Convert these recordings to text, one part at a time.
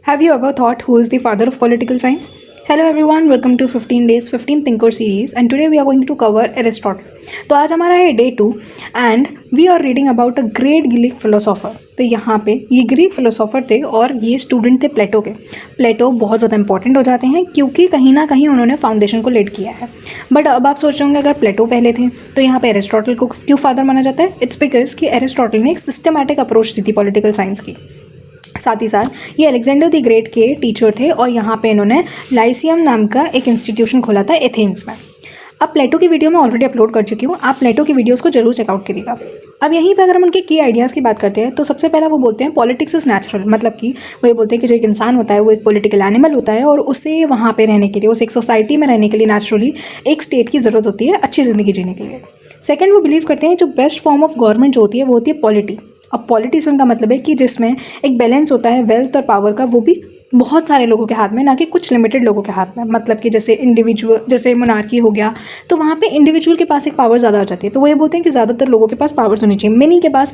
Have you ever thought who is the father of political science? Hello everyone, welcome to 15 days 15 thinker series and today we are going to cover Aristotle. तो आज हमारा है day 2 and we are reading about a great Greek philosopher. तो यहाँ पे ये Greek philosopher थे और ये स्टूडेंट थे प्लेटो के. प्लेटो बहुत ज़्यादा इंपॉर्टेंट हो जाते हैं क्योंकि कहीं ना कहीं उन्होंने फाउंडेशन को लेड किया है. बट अब आप सोच रहे होंगे अगर प्लेटो पहले थे तो यहाँ पे एरिस्टोटल को क्यों फादर माना जाता है? इट्स बिकॉज कि एरिस्टोटल ने एक सिस्टमैटिक अप्रोच दी थी पॉलिटिकल साइंस की. साथ ही साथ ये अलेक्जेंडर द ग्रेट के टीचर थे और यहाँ पे इन्होंने लाइसियम नाम का एक इंस्टीट्यूशन खोला था एथेंस में. अब प्लेटो की वीडियो मैं ऑलरेडी अपलोड कर चुकी हूँ, आप प्लेटो की वीडियोस को जरूर चेकआउट करिएगा. अब यहीं पे अगर हम उनके की आइडियाज़ की बात करते हैं तो सबसे पहला वो बोलते हैं पॉलिटिक्स इज़ नेचुरल. मतलब कि वो ये बोलते हैं कि जो एक इंसान होता है वो एक पॉलिटिकल एनिमल होता है और उसे वहाँ पे रहने के लिए, उस एक सोसाइटी में रहने के लिए नेचुरली एक स्टेट की ज़रूरत होती है अच्छी ज़िंदगी जीने के लिए. सेकेंड, वो बिलीव करते हैं जो बेस्ट फॉर्म ऑफ गवर्नमेंट जो होती है वो होती है पॉलिटी. अब पॉलिटिशियन का मतलब है कि जिसमें एक बैलेंस होता है वेल्थ और पावर का, वो भी बहुत सारे लोगों के हाथ में, ना कि कुछ लिमिटेड लोगों के हाथ में. मतलब कि जैसे इंडिविजुअल, जैसे मोनार्की हो गया तो वहाँ पे इंडिविजुअल के पास एक पावर ज़्यादा आ जाती है. तो वो ये बोलते हैं कि ज़्यादातर लोगों के पास पावर्स होनी चाहिए, मेनी के पास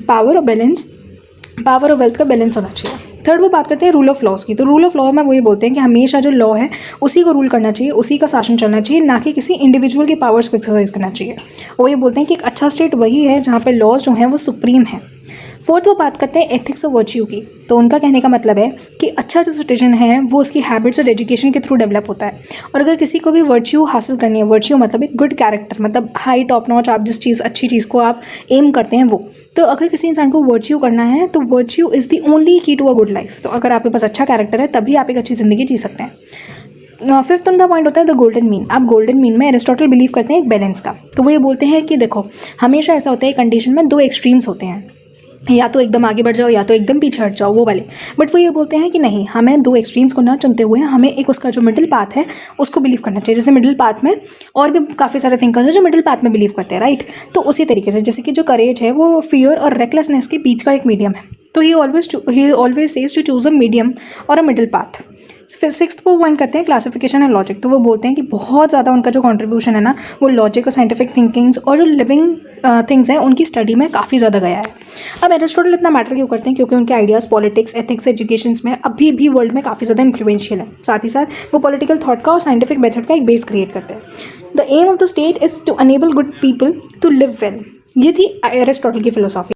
पावर और वेल्थ का बैलेंस होना चाहिए. थर्ड, वो बात करते हैं रूल ऑफ लॉज की. तो रूल ऑफ लॉ में वो ये बोलते हैं कि हमेशा जो लॉ है उसी को रूल करना चाहिए, उसी का शासन चलना चाहिए, ना कि किसी इंडिविजुअल के पावर्स को एक्सरसाइज करना चाहिए. वो ये बोलते हैं कि एक अच्छा स्टेट वही है जहाँ पे लॉज जो हैं वो सुप्रीम है. फोर्थ, वो बात करते हैं एथिक्स और वर्च्यू की. तो उनका कहने का मतलब है कि अच्छा जो सिटीजन है वो उसकी हैबिट्स और एजुकेशन के थ्रू डेवलप होता है. और अगर किसी को भी वर्च्यू हासिल करनी है, वर्च्यू मतलब एक गुड कैरेक्टर, मतलब हाई टॉप नॉच, आप जिस चीज़ अच्छी चीज़ को आप एम करते हैं वो, तो अगर किसी इंसान को वर्च्यू करना है तो वर्च्यू इज़ दी ओनली की टू अ गुड लाइफ. तो अगर आपके पास अच्छा कैरेक्टर है तभी आप एक अच्छी ज़िंदगी जी सकते हैं. फिफ्थ उनका पॉइंट होता है द गोल्डन मीन. अब गोल्डन मीन में एरिस्टोटल बिलीव करते हैं एक बैलेंस का. तो वो ये बोलते हैं कि देखो हमेशा ऐसा होता है कंडीशन में दो एक्सट्रीम्स होते हैं, या तो एकदम आगे बढ़ जाओ या तो एकदम पीछे हट जाओ, वो वाले. बट वो ये बोलते हैं कि नहीं, हमें दो एक्सट्रीम्स को ना चुनते हुए हमें एक उसका जो मिडिल पाथ है उसको बिलीव करना चाहिए. जैसे मिडिल पाथ में और भी काफ़ी सारे थिंकर्स हैं जो मिडिल पाथ में बिलीव करते हैं, राइट. तो उसी तरीके से जैसे कि जो करेज है वो फियर और रेकलेसनेस के बीच का एक मीडियम है. तो he always says to choose a medium और अ मिडिल पाथ. फिर सिक्स्थ वो पॉइंट करते हैं क्लासिफिकेशन एंड लॉजिक. तो वो बोलते हैं कि बहुत ज़्यादा उनका जो कंट्रीब्यूशन है ना वो लॉजिक और साइंटिफिक थिंकिंग्स और जो लिविंग थिंग्स हैं उनकी स्टडी में काफ़ी ज़्यादा गया है. अब एरिस्टोटल इतना मैटर क्यों करते हैं? क्योंकि उनके आइडियाज़ पॉलिटिक्स, एथिक्स, एजुकेशन में अभी भी वर्ल्ड में काफ़ी ज़्यादा इन्फ्लुएंशियल है. साथ ही साथ वो पॉलिटिकल थॉट का और साइंटिफिक मेथड का एक बेस क्रिएट करते हैं. The aim of the state is to enable good people to live well. ये थी एरिस्टोटल की फिलोसॉफी.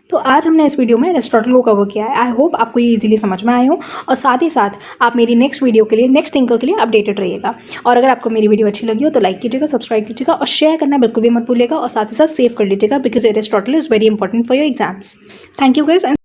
तो आज हमने इस वीडियो में एरिस्टोटल को कवर किया है. आई होप आपको ये इजीली समझ में आए हो और साथ ही साथ आप मेरी नेक्स्ट वीडियो के लिए, नेक्स्ट थिंकर के लिए अपडेटेड रहिएगा. और अगर आपको मेरी वीडियो अच्छी लगी हो तो लाइक कीजिएगा, सब्सक्राइब कीजिएगा और शेयर करना बिल्कुल भी मत भूलिएगा. और साथ ही साथ सेव कर लीजिएगा because Aristotle is very important for your exams. Thank you guys.